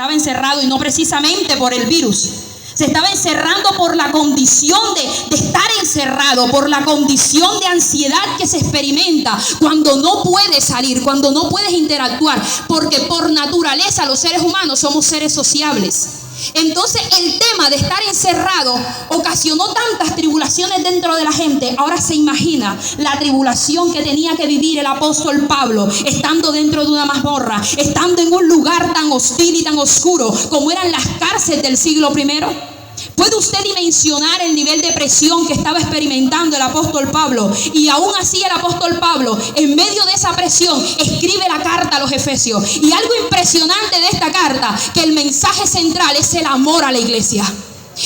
estaba encerrado, y no precisamente por el virus. Se estaba encerrando por la condición de estar encerrado, por la condición de ansiedad que se experimenta cuando no puedes salir, cuando no puedes interactuar, porque por naturaleza los seres humanos somos seres sociables. Entonces el tema de estar encerrado ocasionó tantas tribulaciones dentro de la gente. Ahora se imagina la tribulación que tenía que vivir el apóstol Pablo, estando dentro de una mazmorra, estando en un lugar tan hostil y tan oscuro como eran las cárceles del siglo I. ¿Puede usted dimensionar el nivel de presión que estaba experimentando el apóstol Pablo? Y aún así el apóstol Pablo, en medio de esa presión, escribe la carta a los Efesios. Y algo impresionante de esta carta, que el mensaje central es el amor a la iglesia.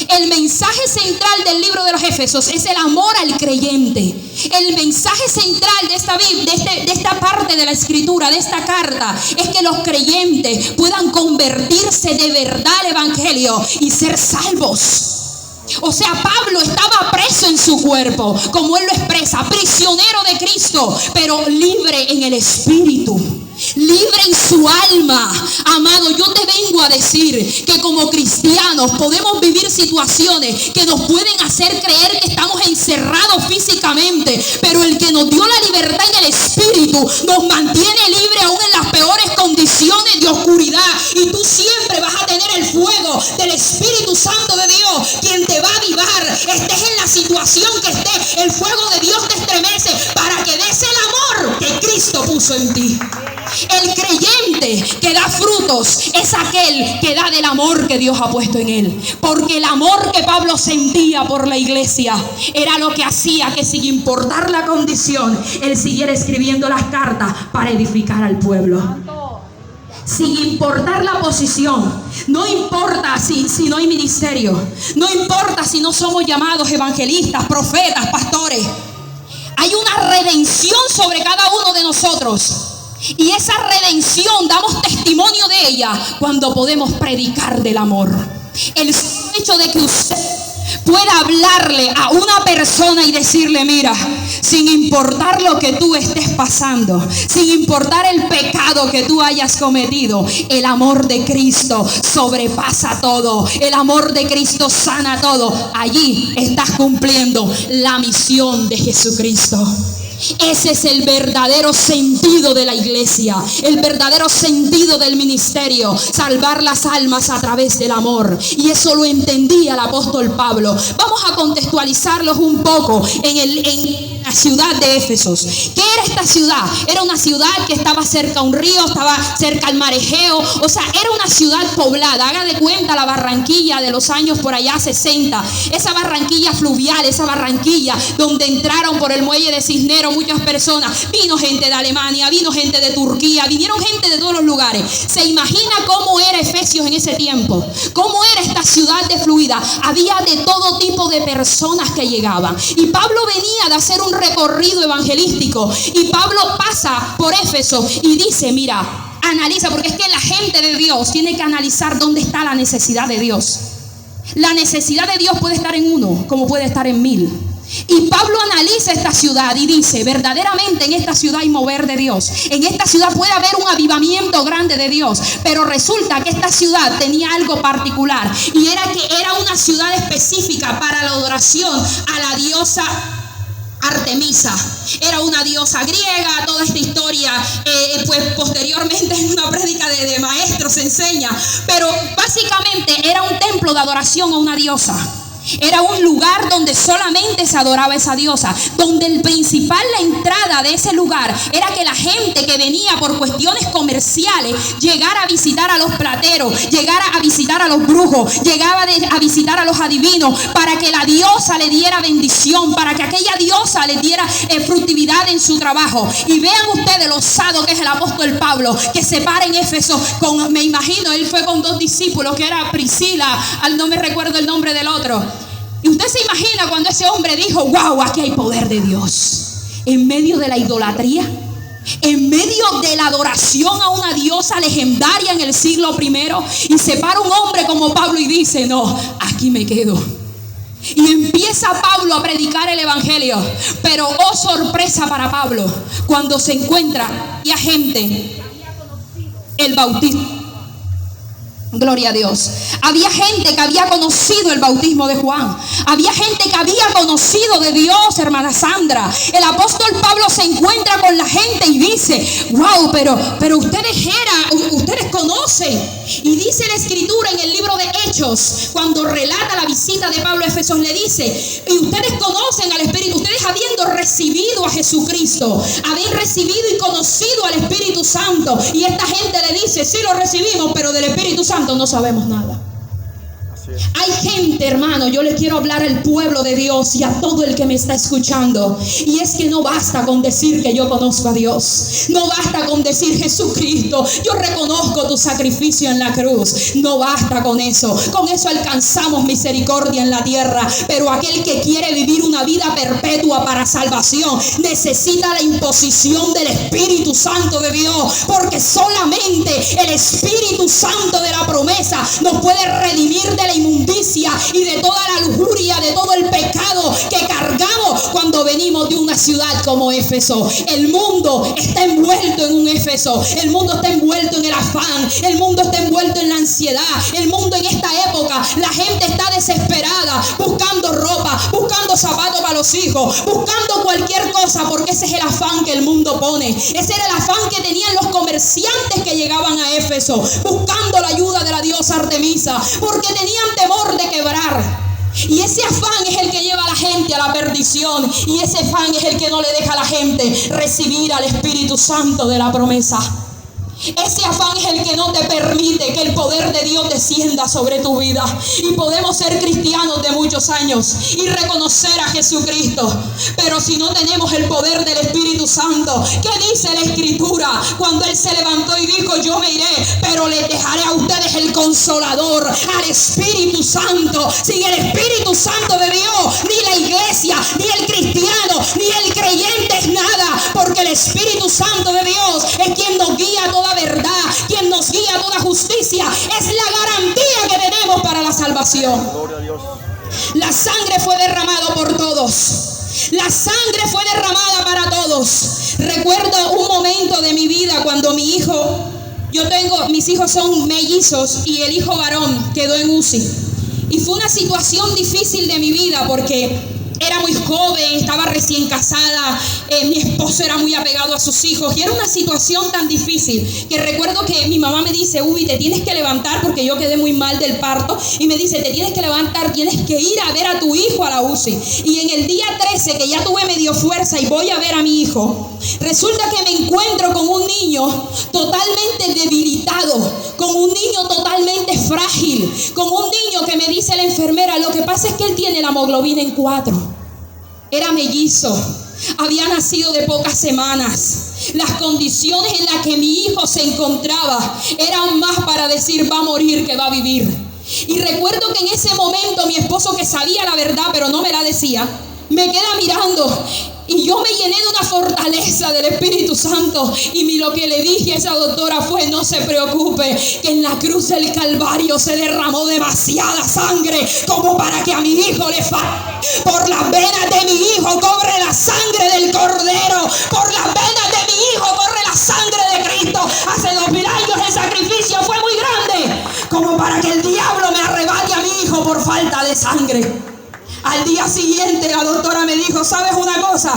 El mensaje central del libro de los Efesios es el amor al creyente. El mensaje central de esta parte de la escritura, de esta carta, es que los creyentes puedan convertirse de verdad al evangelio y ser salvos. O sea, Pablo estaba preso en su cuerpo, como él lo expresa, prisionero de Cristo, pero libre en el espíritu, libre en su alma. Amado, yo te vengo a decir que como cristianos podemos vivir situaciones que nos pueden hacer creer que estamos encerrados físicamente, pero el que nos dio la libertad en el espíritu nos mantiene libre aún en las peores condiciones de oscuridad. Y tú siempre vas a tener el fuego del Espíritu Santo de Dios, quien te va a avivar. Estés en la situación que estés, el fuego de Dios te estremece para que des el amor que Cristo puso en ti. El creyente que da frutos es aquel que da del amor que Dios ha puesto en él. Porque el amor que Pablo sentía por la iglesia era lo que hacía que, sin importar la condición, él siguiera escribiendo las cartas para edificar al pueblo. Sin importar la posición, no importa si no hay ministerio, no importa si no somos llamados evangelistas, profetas, pastores. Hay una redención sobre cada uno de nosotros. Y esa redención damos testimonio de ella cuando podemos predicar del amor. El hecho de que usted pueda hablarle a una persona y decirle: mira, sin importar lo que tú estés pasando, sin importar el pecado que tú hayas cometido, el amor de Cristo sobrepasa todo, el amor de Cristo sana todo. Allí estás cumpliendo la misión de Jesucristo. Ese es el verdadero sentido de la iglesia, el verdadero sentido del ministerio: salvar las almas a través del amor. Y eso lo entendía el apóstol Pablo. Vamos a contextualizarlos un poco en la ciudad de Éfesos. ¿Qué era esta ciudad? Era una ciudad que estaba cerca a un río, estaba cerca al mar Egeo. O sea, era una ciudad poblada. Haga de cuenta la Barranquilla de los años por allá 60. Esa Barranquilla fluvial, esa Barranquilla donde entraron por el muelle de Cisneros muchas personas. Vino gente de Alemania, vino gente de Turquía, vinieron gente de todos los lugares. ¿Se imagina cómo era Efesios en ese tiempo? ¿Cómo era esta ciudad de fluida? Había de todo tipo de personas que llegaban. Y Pablo venía de hacer un recorrido evangelístico. Y Pablo pasa por Éfeso y dice: mira, analiza, porque es que la gente de Dios tiene que analizar dónde está la necesidad de Dios. La necesidad de Dios puede estar en uno como puede estar en mil. Y Pablo analiza esta ciudad y dice: verdaderamente en esta ciudad hay mover de Dios. En esta ciudad puede haber un avivamiento grande de Dios. Pero resulta que esta ciudad tenía algo particular, y era que era una ciudad específica para la adoración a la diosa Artemisa. Era una diosa griega. Toda esta historia pues posteriormente en una prédica de maestros se enseña. Pero básicamente era un templo de adoración a una diosa. Era un lugar donde solamente se adoraba a esa diosa, donde la entrada de ese lugar era que la gente que venía por cuestiones comerciales llegara a visitar a los plateros, llegara a visitar a los brujos, llegaba a visitar a los adivinos, para que la diosa le diera bendición, para que aquella diosa le diera fructividad en su trabajo. Y vean ustedes lo osado que es el apóstol Pablo, que se para en Éfeso con, me imagino, él fue con dos discípulos, que era Priscila, no me recuerdo el nombre del otro. Y usted se imagina cuando ese hombre dijo: wow, aquí hay poder de Dios. En medio de la idolatría, en medio de la adoración a una diosa legendaria en el siglo I, y se para un hombre como Pablo y dice: no, aquí me quedo. Y empieza Pablo a predicar el evangelio. Pero oh sorpresa para Pablo, cuando se encuentra y a gente el bautismo. Gloria a Dios. Había gente que había conocido el bautismo de Juan. Había gente que había conocido de Dios, hermana Sandra. El apóstol Pablo se encuentra con la gente y dice: wow, pero ustedes conocen. Y dice la escritura en el libro de Hechos, cuando relata la visita de Pablo a Éfeso, le dice: y ustedes conocen al Espíritu, ustedes habiendo recibido a Jesucristo, habéis recibido y conocido al Espíritu Santo. Y esta gente le dice: sí, lo recibimos, pero del Espíritu Santo no sabemos nada. Hay gente, hermano, yo le quiero hablar al pueblo de Dios y a todo el que me está escuchando. Y es que no basta con decir que yo conozco a Dios. No basta con decir: Jesucristo, yo reconozco tu sacrificio en la cruz. No basta con eso. Con eso alcanzamos misericordia en la tierra. Pero aquel que quiere vivir una vida perpetua para salvación necesita la imposición del Espíritu Santo de Dios. Porque solamente el Espíritu Santo de la promesa nos puede redimir de la inmundicia y de toda la lujuria, de todo el pecado que cargamos cuando venimos de una ciudad como Éfeso. El mundo está envuelto en un Éfeso. El mundo está envuelto en el afán. El mundo está envuelto en la ansiedad. El mundo en esta época, la gente está desesperada, buscando ropa, buscando zapatos para los hijos, buscando cualquier cosa, porque ese es el afán que el mundo pone. Ese era el afán que tenían los comerciantes que llegaban a Éfeso, buscando la ayuda de la diosa Artemisa, porque tenían temor de quebrar. Y ese afán es el que lleva a la gente a la perdición. Y ese afán es el que no le deja a la gente recibir al Espíritu Santo de la promesa. Ese afán es el que no te permite que el poder de Dios descienda sobre tu vida. Y podemos ser cristianos de muchos años y reconocer a Jesucristo, pero si no tenemos el poder del Espíritu Santo, ¿qué dice la Escritura? Cuando Él se levantó y dijo: yo me iré, pero les dejaré a ustedes el Consolador, al Espíritu Santo. Sin el Espíritu Santo de Dios, ni la iglesia, ni el cristiano, ni el creyente es nada, porque el Espíritu Santo de Dios es quien nos guía a toda verdad, quien nos guía a toda justicia. Es la garantía que tenemos para la salvación. La sangre fue derramada por todos. La sangre fue derramada para todos. Recuerdo un momento de mi vida cuando mi hijo, mis hijos son mellizos y el hijo varón quedó en UCI. Y fue una situación difícil de mi vida porque era muy joven, estaba recién casada, mi esposo era muy apegado a sus hijos y era una situación tan difícil que recuerdo que mi mamá me dice: Ubi, te tienes que levantar, porque yo quedé muy mal del parto, y me dice: te tienes que levantar, tienes que ir a ver a tu hijo a la UCI. Y en el día 13, que ya tuve medio fuerza y voy a ver a mi hijo, resulta que me encuentro con un niño totalmente debilitado, con un niño totalmente frágil, con un niño que me dice la enfermera: lo que pasa es que él tiene la hemoglobina en 4. Era mellizo, había nacido de pocas semanas. Las condiciones en las que mi hijo se encontraba eran más para decir: va a morir que va a vivir. Y recuerdo que en ese momento mi esposo, que sabía la verdad pero no me la decía, me queda mirando. Y yo me llené de una fortaleza del Espíritu Santo. Y lo que le dije a esa doctora fue: no se preocupe, que en la cruz del Calvario se derramó demasiada sangre como para que a mi hijo le falte. Por las venas de mi hijo corre la sangre del Cordero. Por las venas de mi hijo corre la sangre de Cristo. Hace 2000 años el sacrificio fue muy grande como para que el diablo me arrebate a mi hijo por falta de sangre. Al día siguiente la doctora me dijo: ¿sabes una cosa?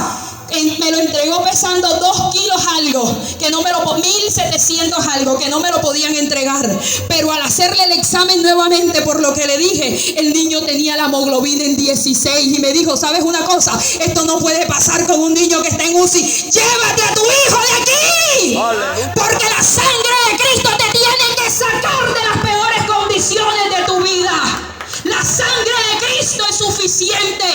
Me lo entregó pesando 2 kilos algo, que no me lo 1700 algo, que no me lo podían entregar. Pero al hacerle el examen nuevamente, por lo que le dije, el niño tenía la hemoglobina en 16 y me dijo: ¿sabes una cosa? Esto no puede pasar con un niño que está en UCI. Llévate a tu hijo de aquí, porque la sangre de Cristo te tiene que sacar de las peores condiciones de tu vida. La sangre de Cristo es suficiente.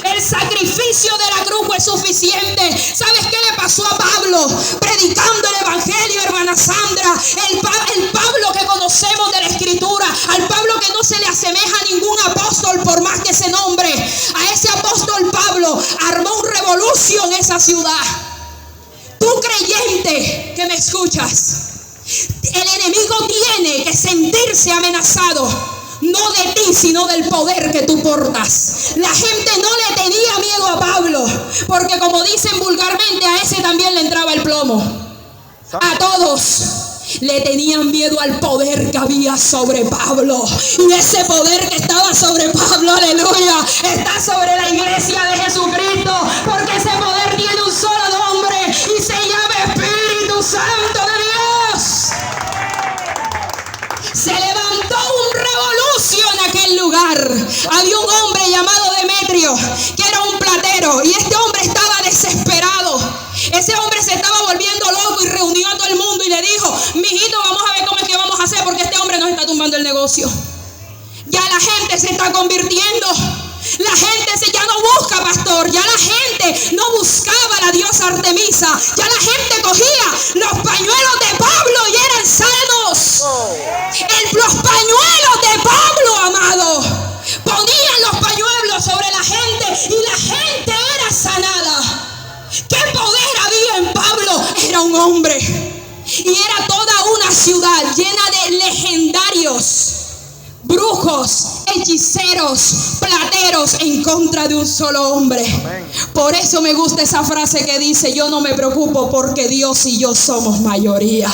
El sacrificio de la cruz fue suficiente. ¿Sabes qué le pasó a Pablo? Predicando el evangelio, hermana Sandra. El Pablo que conocemos de la Escritura, al Pablo que no se le asemeja a ningún apóstol por más que se nombre. A ese apóstol Pablo armó un revolución en esa ciudad. Tú, creyente que me escuchas, el enemigo tiene que sentirse amenazado. No de ti, sino del poder que tú portas. La gente no le tenía miedo a Pablo, porque como dicen vulgarmente, a ese también le entraba el plomo. A todos. Le tenían miedo al poder que había sobre Pablo. Y ese poder que estaba sobre Pablo, aleluya, está sobre la iglesia de Jesucristo. Porque ese poder tiene un solo nombre y se llama Espíritu Santo de Dios. Se levantó un revolucio en aquel lugar. Había un hombre llamado Demetrio, que era un platero, y este hombre estaba desesperado. Ese hombre se estaba volviendo loco y reunió a todo el mundo y le dijo: mijito, vamos a ver cómo es que vamos a hacer, porque este hombre nos está tumbando el negocio. Ya la gente se está convirtiendo. La gente ya no busca pastor. Ya la gente no buscaba a la diosa Artemisa. Ya la gente cogía los pañuelos de Pablo y eran sanos. Los pañuelos de Pablo, amado, ponían los pañuelos sobre la gente y la gente era sanada. ¿Qué poder había en Pablo? Era un hombre. Y era toda una ciudad llena de legendarios, brujos, hechiceros, plateros en contra de un solo hombre. Por eso me gusta esa frase que dice: yo no me preocupo porque Dios y yo somos mayoría.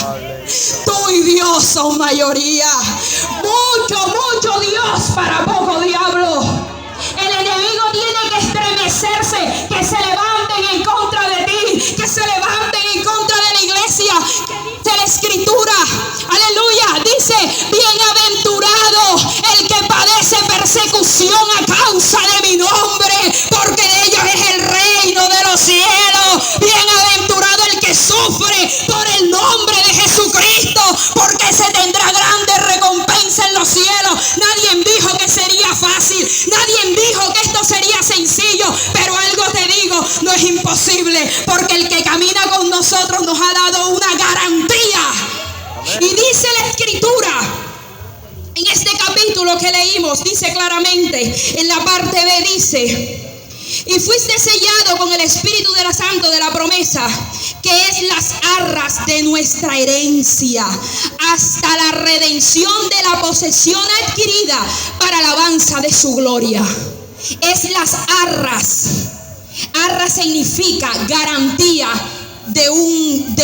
Tú y Dios son mayoría. Mucho Dios para poco diablo. El enemigo tiene que estremecerse, que se levanten en contra de ti, que se levanten en contra de la iglesia. Dice la escritura, aleluya, dice: bienaventurado el que padece persecución a causa de mi nombre, porque de ellos es el reino de los cielos. Bienaventurado el que sufre por el nombre de Jesucristo, porque se tendrá grande recompensa en los cielos. Nadie dijo que sería fácil, nadie dijo que esto sería sencillo, pero algo te digo, no es imposible, porque el que camina con nosotros nos ha dado una garantía. Y dice la escritura, en este capítulo que leímos, dice claramente, en la parte B dice: y fuiste sellado con el Espíritu de la Santo de la promesa, que es las arras de nuestra herencia, hasta la redención de la posesión adquirida para alabanza de su gloria. Es las arras. Arras significa garantía de un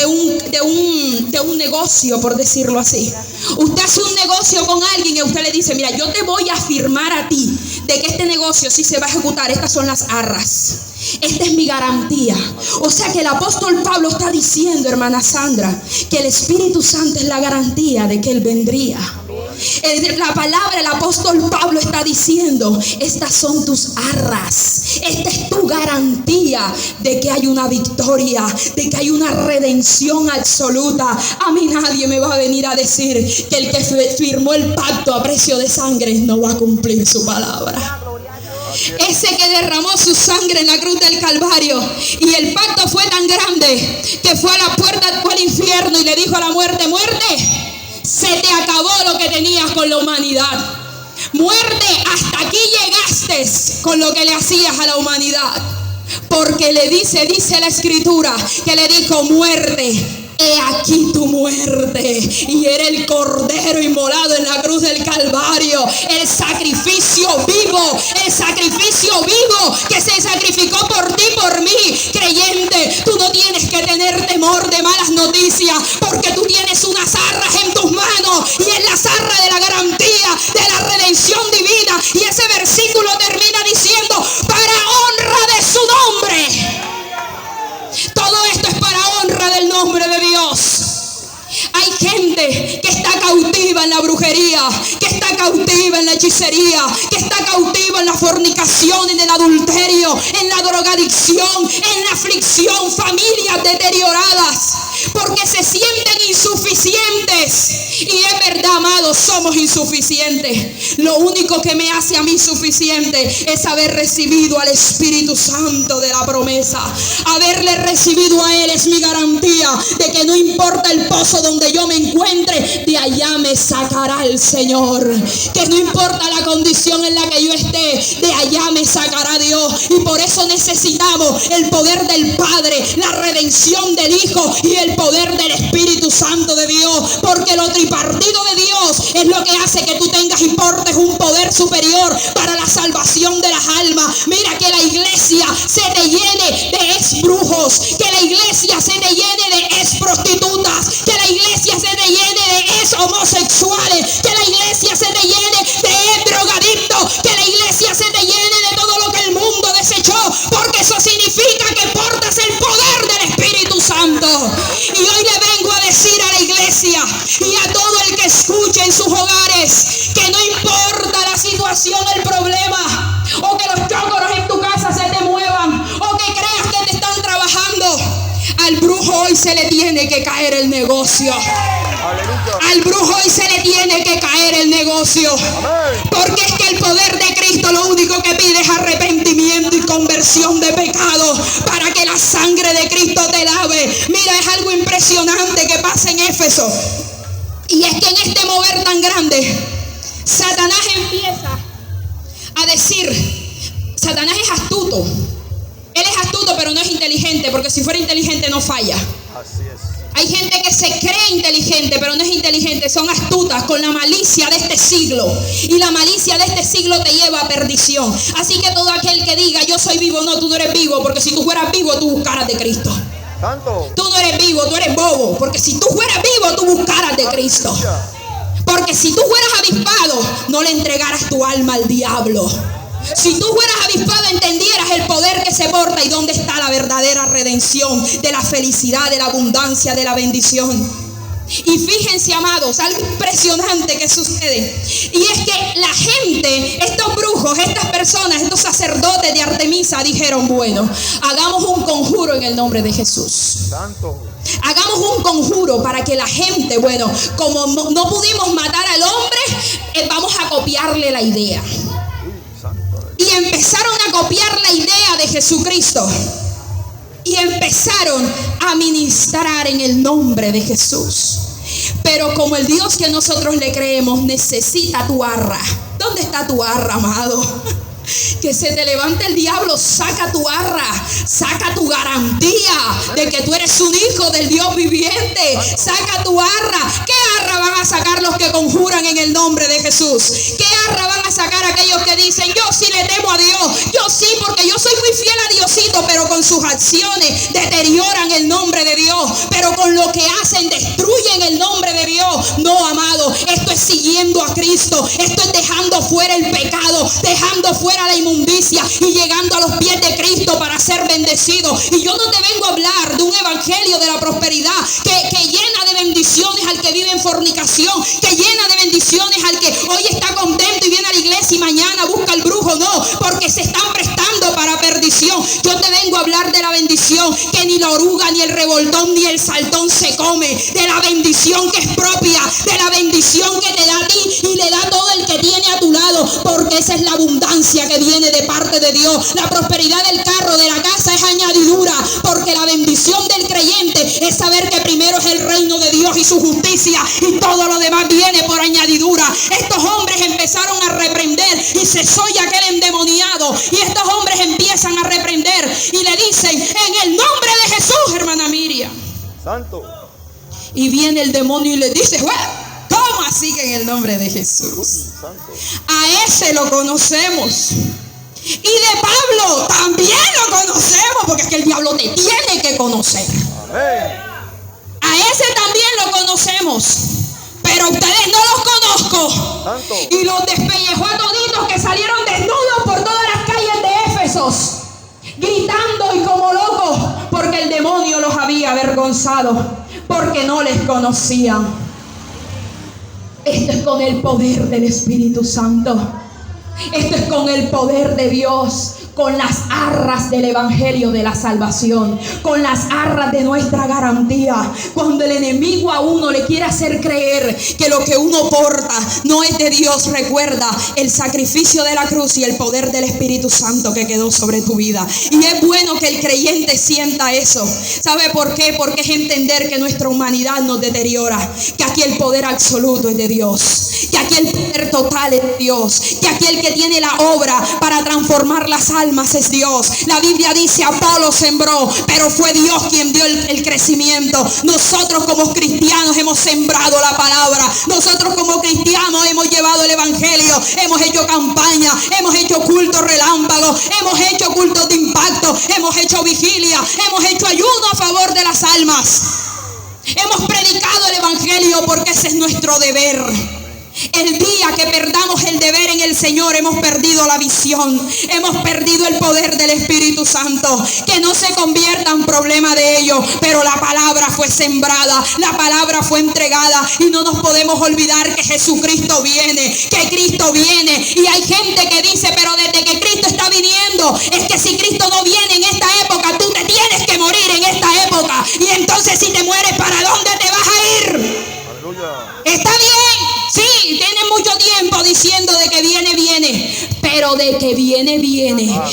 negocio, por decirlo así. Usted hace un negocio con alguien y usted le dice: mira, yo te voy a firmar a ti de que este negocio sí se va a ejecutar. Estas son las arras. Esta es mi garantía. O sea que el apóstol Pablo está diciendo, hermana Sandra, que el Espíritu Santo es la garantía de que Él vendría. La palabra, el apóstol Pablo está diciendo: estas son tus arras, esta es tu garantía de que hay una victoria, de que hay una redención absoluta. A mí nadie me va a venir a decir que el que firmó el pacto a precio de sangre no va a cumplir su palabra. Ese que derramó su sangre en la cruz del Calvario, y el pacto fue tan grande que fue a la puerta del infierno y le dijo a la muerte: muerte, se te acabó lo que tenías con la humanidad. Muerte, hasta aquí llegaste con lo que le hacías a la humanidad. Porque le dice la escritura, que le dijo: muerte, he aquí tu muerte. Y era el cordero inmolado en la cruz del Calvario, el sacrificio vivo que se sacrificó por ti, por mí. Creyente, tú no tienes que tener temor de malas noticias, porque tú tienes unas arras en tus manos, y es la zarra de la garantía de la redención divina. Y ese versículo termina diciendo: para honra de su nombre. Todo esto es para honra del nombre de Dios. Hay gente que está cautiva en la brujería, que está cautiva en la hechicería, que está cautiva en la fornicación, en el adulterio, en la drogadicción, en la aflicción, familias deterioradas, porque se sienten insuficientes. Y es verdad, amados, somos insuficientes. Lo único que me hace a mí suficiente es haber recibido al Espíritu Santo de la promesa. Haberle recibido a Él es mi garantía de que no importa el pozo donde yo me encuentre, de allá me sacará el Señor. Que no importa la condición en la que yo esté, de allá me sacará Dios. Y por eso necesitamos el poder del Padre, la redención del Hijo y el poder del Espíritu Santo de Dios. Porque lo tripartido de Dios es lo que hace que tú tengas y portes un poder superior para la salvación de las almas. Mira, que la iglesia se te llene de ex-brujos, que la iglesia se te llene de ex-prostitutas, que la iglesia se te llene mujeres homosexuales, que la iglesia se rellene de drogadictos, que la iglesia se rellene de todo lo que el mundo desechó, porque eso significa que portas el poder del Espíritu Santo. Y hoy le vengo a decir a la iglesia y a todo el que escuche en sus hogares que no importa la situación, el problema, o que los chócoros en tu casa se te muevan, o que creas que te están trabajando. Al brujo hoy se le tiene que caer el negocio. Al brujo hoy se le tiene que caer el negocio. Porque es que el poder de Cristo lo único que pide es arrepentimiento y conversión de pecado para que la sangre de Cristo te lave. Mira, es algo impresionante que pasa en Éfeso. Y es que en este mover tan grande, Satanás empieza a decir, Satanás es astuto. Él es astuto, pero no es inteligente, porque si fuera inteligente no falla. Así es. Hay gente que se cree inteligente, pero no es inteligente, son astutas con la malicia de este siglo. Y la malicia de este siglo te lleva a perdición. Así que todo aquel que diga, yo soy vivo, no, tú no eres vivo, porque si tú fueras vivo, tú buscaras de Cristo. ¿Tanto? Tú no eres vivo, tú eres bobo, porque si tú fueras vivo, tú buscaras de Cristo. Porque si tú fueras avispado, no le entregaras tu alma al diablo. Si tú fueras avispado, entendieras el poder que se porta y dónde está la verdadera redención de la felicidad, de la abundancia, de la bendición. Y fíjense, amados, algo impresionante que sucede. Y es que la gente, estos brujos, estas personas, estos sacerdotes de Artemisa dijeron, bueno, hagamos un conjuro en el nombre de Jesús. Santo. Hagamos un conjuro para que la gente, bueno, como no pudimos matar al hombre, vamos a copiarle la idea. Y empezaron a copiar la idea de Jesucristo. Y empezaron a ministrar en el nombre de Jesús. Pero como el Dios que nosotros le creemos necesita tu arra. ¿Dónde está tu arra, amado? Que se te levante el diablo, saca tu arra, saca tu garantía de que tú eres un hijo del Dios viviente. Saca tu arra. ¿Qué arra van a sacar los que conjuran en el nombre de Jesús? ¿Qué arra van a sacar aquellos que dicen, yo sí le temo a Dios? Yo sí, porque yo soy muy fiel a Diosito, pero con sus acciones deterioran el nombre de Dios, pero con lo que hacen destruyen el nombre de Dios. No, amado, esto es siguiendo a Cristo, esto es dejando fuera el pecado, dejando fuera la inmundicia y llegando a los pies de Cristo para ser bendecido. Y yo no te vengo a hablar de un evangelio de la prosperidad que llena de bendiciones al que vive en fornicación, que llena de bendiciones al que hoy está contento y viene a la iglesia y mañana busca al brujo. No, porque se están prestando para perdición. Yo te vengo a hablar de la bendición que ni la oruga, ni el revoltón, ni el saltón se come, de la bendición que es propia, de la bendición que te da a ti y le da a todo el que tiene a tu lado, porque esa es la abundancia que viene de parte de Dios. La prosperidad del carro, de la casa es añadidura, porque la bendición del creyente es saber que primero es el reino de Dios y su justicia, y todo lo demás viene por añadidura. Estos hombres empezaron a reprender y cesó ya aquel endemoniado, y estos hombres empiezan a reprender y le dicen, en el nombre de Jesús, hermana Miriam. Santo. Y viene el demonio y le dice, bueno, ¿cómo así que en el nombre de Jesús? A ese lo conocemos. Y de Pablo también lo conocemos, porque es que el diablo te tiene que conocer. A ese también lo conocemos, pero a ustedes no los conozco. Santo. Y los despellejó a toditos, que salieron desnudos por todas las calles de Éfeso, gritando y como locos, porque el demonio los había avergonzado, porque no les conocían. Esto es con el poder del Espíritu Santo. Esto es con el poder de Dios, con las arras del evangelio de la salvación, con las arras de nuestra garantía. Cuando el enemigo a uno le quiere hacer creer que lo que uno porta no es de Dios, recuerda el sacrificio de la cruz y el poder del Espíritu Santo que quedó sobre tu vida. Y es bueno que el creyente sienta eso. ¿Sabe por qué? Porque es entender que nuestra humanidad nos deteriora, que aquí el poder absoluto es de Dios, que aquí el poder total es de Dios, que aquí el que tiene la obra para transformar las almas es Dios. La Biblia dice, Apolo sembró, pero fue Dios quien dio el crecimiento. Nosotros como cristianos hemos sembrado la palabra. Nosotros como cristianos hemos llevado el evangelio, hemos hecho campaña, hemos hecho cultos relámpagos, hemos hecho cultos de impacto, hemos hecho vigilia, hemos hecho ayuno a favor de las almas. Hemos predicado el evangelio porque ese es nuestro deber. El día que perdamos el deber en el Señor, hemos perdido la visión, hemos perdido el poder del Espíritu Santo. Que no se convierta en problema de ellos, pero la palabra fue sembrada, la palabra fue entregada, y no nos podemos olvidar que Jesucristo viene, que Cristo viene. Y hay gente que dice, pero desde que Cristo está viniendo, es que si Cristo no viene en esta época, tú te tienes que morir en esta época. Y entonces, si te mueres, ¿para dónde te vas a ir? Aleluya. Está bien. Sí, tienen mucho tiempo diciendo de que viene, pero de que viene.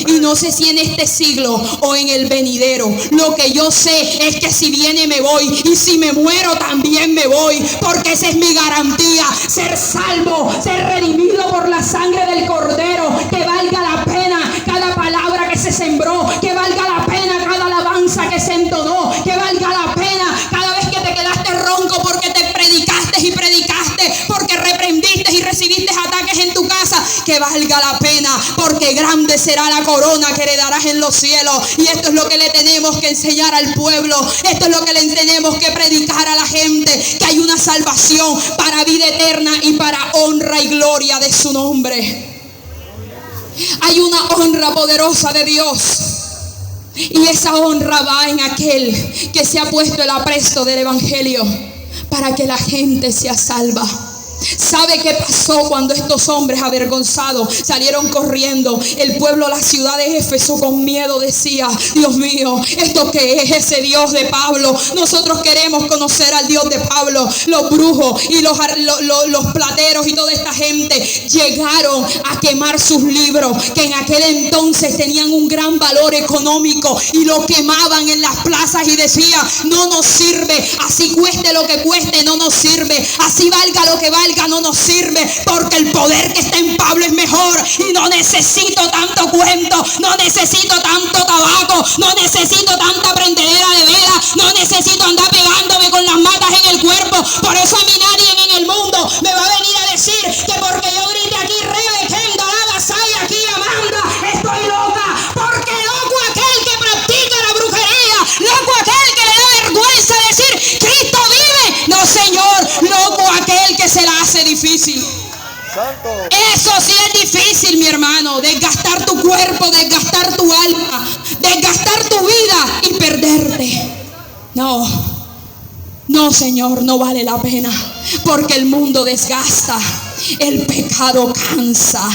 Y no sé si en este siglo o en el venidero. Lo que yo sé es que si viene me voy, y si me muero también me voy, porque esa es mi garantía: ser salvo, ser redimido por la sangre del Cordero. Que valga la pena cada palabra que se sembró, que valga la pena cada alabanza que se entonó, que valga la pena cada vez que te quedaste ronco porque te predicaste y predicaste, porque reprendiste y recibiste ataques en tu casa. Que valga la pena, porque grande será la corona que heredarás en los cielos. Y esto es lo que le tenemos que enseñar al pueblo, esto es lo que le tenemos que predicar a la gente: que hay una salvación para vida eterna y para honra y gloria de su nombre. Hay una honra poderosa de Dios, y esa honra va en aquel que se ha puesto el apresto del evangelio para que la gente sea salva. ¿Sabe qué pasó cuando estos hombres avergonzados salieron corriendo? El pueblo, la ciudad de Éfeso, con miedo decía: Dios mío, ¿esto qué es? Ese Dios de Pablo. Nosotros queremos conocer al Dios de Pablo. Los brujos y los plateros y toda esta gente llegaron a quemar sus libros, que en aquel entonces tenían un gran valor económico, y lo quemaban en las plazas y decía: no nos sirve, así cueste lo que cueste, no nos sirve, así valga lo que valga, no nos sirve, porque el poder que está en Pablo es mejor. Y no necesito tanto cuento, no necesito tanto tabaco, no necesito tanta prendedera de vela, no necesito andar pegándome con las matas en el cuerpo. Por eso a mí nadie en el mundo me va a venir a decir que porque yo grite aquí Rebekén, Dorada, Sai, aquí Amanda, estoy loca. Porque loco aquel que practica la brujería, loco aquel que le da vergüenza decir Cristo vive. No, Señor, loco aquel que se la hace difícil. Santo. Eso sí es difícil, mi hermano: desgastar tu cuerpo, desgastar tu alma, desgastar tu vida y perderte. No, Señor, no vale la pena, porque el mundo desgasta, el pecado cansa,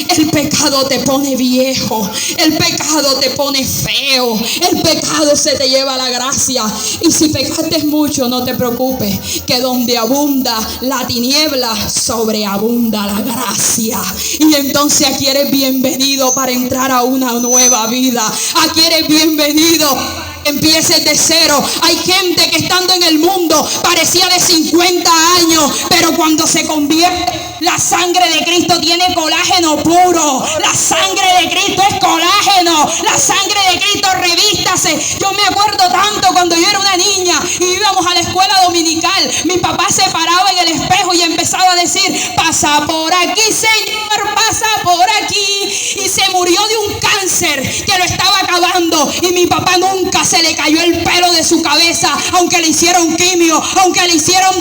el pecado te pone viejo, el pecado te pone feo, el pecado se te lleva la gracia. Y si pecaste mucho, no te preocupes, que donde abunda la tiniebla, sobreabunda la gracia. Y entonces aquí eres bienvenido para entrar a una nueva vida. Aquí eres bienvenido. Empieces de cero. Hay gente que estando en el mundo parecía de 50 años, pero cuando se convierte, la sangre de Cristo tiene colágeno puro. La sangre de Cristo es colágeno. La sangre de Cristo, revístase. Yo me acuerdo tanto cuando yo era una niña y íbamos a la escuela dominical. Mi papá se paraba en el espejo y empezaba a decir: pasa por aquí, Señor, pasa por aquí. Y se murió de un cáncer que lo estaba acabando. Y mi papá nunca se le cayó el pelo de su cabeza, aunque le hicieron quimio, aunque le hicieron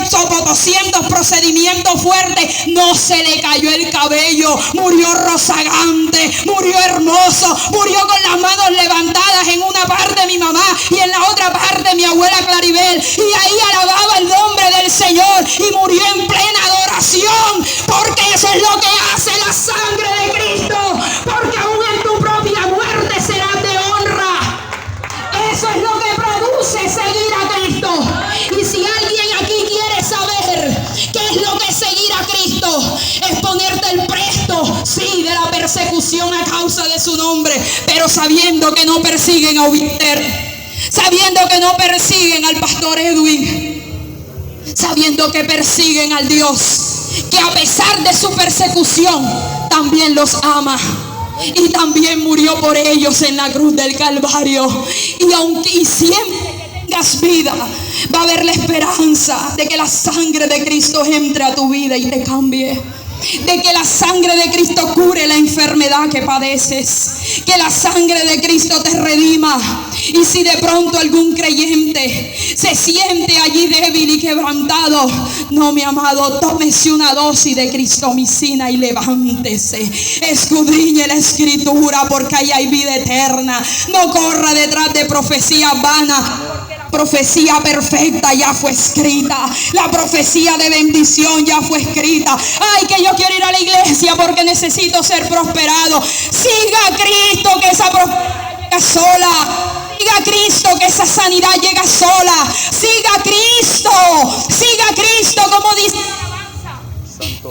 200 procedimientos fuertes, no se le cayó el cabello. Murió rozagante, murió hermoso, murió con las manos levantadas, en una parte mi mamá y en la otra parte mi abuela Claribel, y ahí alababa el nombre del Señor, y murió en plena adoración, porque eso es lo que hace la sangre de Cristo, porque aún en tu propia muerte serás de honra. Eso es lo que produce seguir a Cristo. Y si alguien aquí quiere saber qué es lo que es seguir a Cristo, es ponerte el presto, sí, de la persecución a causa de su nombre, pero sabiendo que no persiguen a Ubiter, sabiendo que no persiguen al pastor Edwin, sabiendo que persiguen al Dios que a pesar de su persecución también los ama. Y también murió por ellos en la cruz del Calvario. Y siempre que tengas vida, va a haber la esperanza de que la sangre de Cristo entre a tu vida y te cambie. de que la sangre de Cristo cure la enfermedad que padeces, que la sangre de Cristo te redima. Y si de pronto algún creyente se siente allí débil y quebrantado, no, mi amado, tómese una dosis de cristomicina y levántese. Escudriñe la escritura, porque ahí hay vida eterna. No corra detrás de profecías vanas. Profecía perfecta ya fue escrita. La profecía de bendición ya fue escrita. Ay, que yo quiero ir a la iglesia porque necesito ser prosperado. Siga a Cristo, que esa prosperidad llega sola. Siga a Cristo, que esa sanidad llega sola. Siga a Cristo. Siga a Cristo, como dice la alabanza.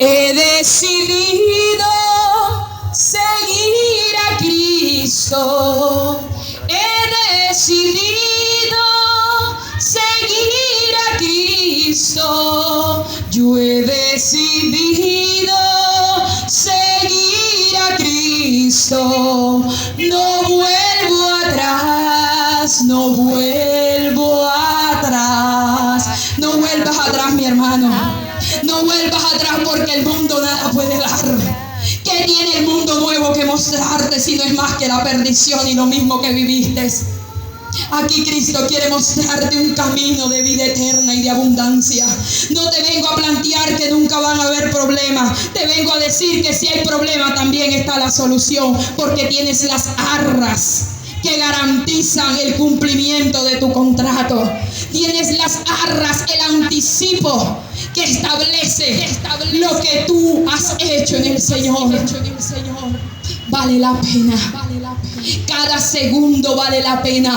He decidido seguir a Cristo. He decidido seguir a Cristo. Yo he decidido seguir a Cristo. No vuelvo atrás, no vuelvo atrás. No vuelvas atrás, mi hermano. No vuelvas atrás, porque el mundo nada puede dar. ¿Qué tiene el mundo nuevo que mostrarte si no es más que la perdición y lo mismo que viviste? Aquí Cristo quiere mostrarte un camino de vida eterna y de abundancia. No te vengo a plantear que nunca van a haber problemas. Te vengo a decir que si hay problema también está la solución, porque tienes las arras que garantizan el cumplimiento de tu contrato. Tienes las arras, el anticipo que establece lo que tú has hecho en el Señor. Vale la pena. Cada segundo vale la pena.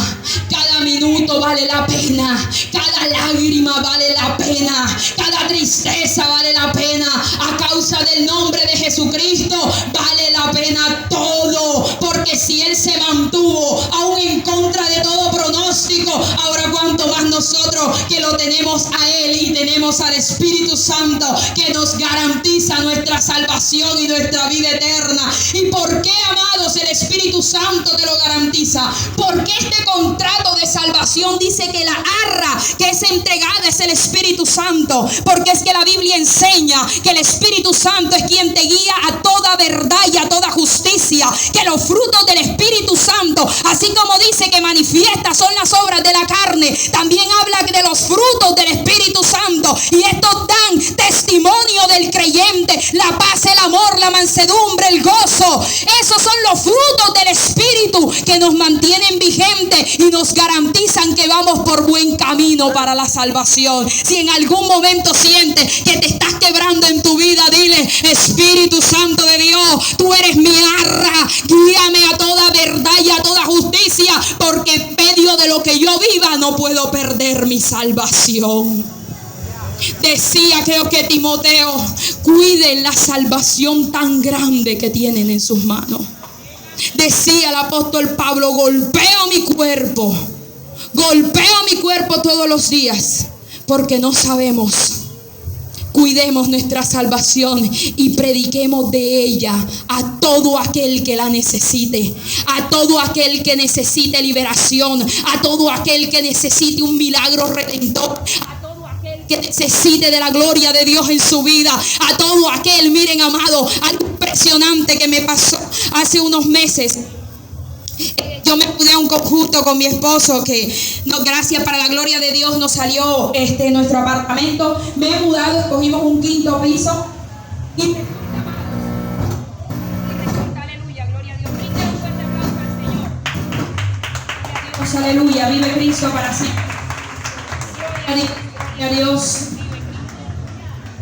Cada minuto vale la pena. Cada lágrima vale la pena. Cada tristeza vale la pena. A causa del nombre de Jesucristo vale la pena todo. Porque si Él se mantuvo aún en contra de todo pronóstico, ahora cuánto más nosotros que lo tenemos a Él y tenemos al Espíritu Santo que nos garantiza nuestra salvación y nuestra vida eterna. ¿Y por qué, amados, el Espíritu Santo te lo garantiza? Porque este contrato de salvación dice que la arra que es entregada es el Espíritu Santo. Porque es que la Biblia enseña que el Espíritu Santo es quien te guía a toda verdad y a toda justicia. Que los frutos del Espíritu Santo, así como dice que manifiestas son las obras de la carne, también habla de los frutos del Espíritu Santo. Y estos dan testimonio del creyente: la paz, el amor, la mansedumbre, el gozo. Esos son los frutos del Espíritu que nos mantienen vigentes y nos garantizan que vamos por buen camino para la salvación. Si en algún momento sientes que te estás quebrando en tu vida, dile: Espíritu Santo de Dios, tú eres mi arra, guíame a toda verdad y a toda justicia, porque en medio de lo que yo viva no puedo perder mi salvación. Decía, creo que Timoteo, cuiden la salvación tan grande que tienen en sus manos. Decía el apóstol Pablo: golpeo mi cuerpo todos los días, porque no sabemos. Cuidemos nuestra salvación y prediquemos de ella a todo aquel que la necesite, a todo aquel que necesite liberación, a todo aquel que necesite un milagro redentor, a todo aquel que necesite de la gloria de Dios en su vida, a todo aquel, miren, amado, algo impresionante que me pasó hace unos meses. Yo me mudé a un conjunto con mi esposo que, gracias, para la gloria de Dios, nos salió nuestro apartamento. Me he mudado, escogimos un quinto piso y aleluya, gloria a Dios. Brinde un fuerte aplauso al Señor. Aleluya, vive Cristo para siempre. Gloria a Dios.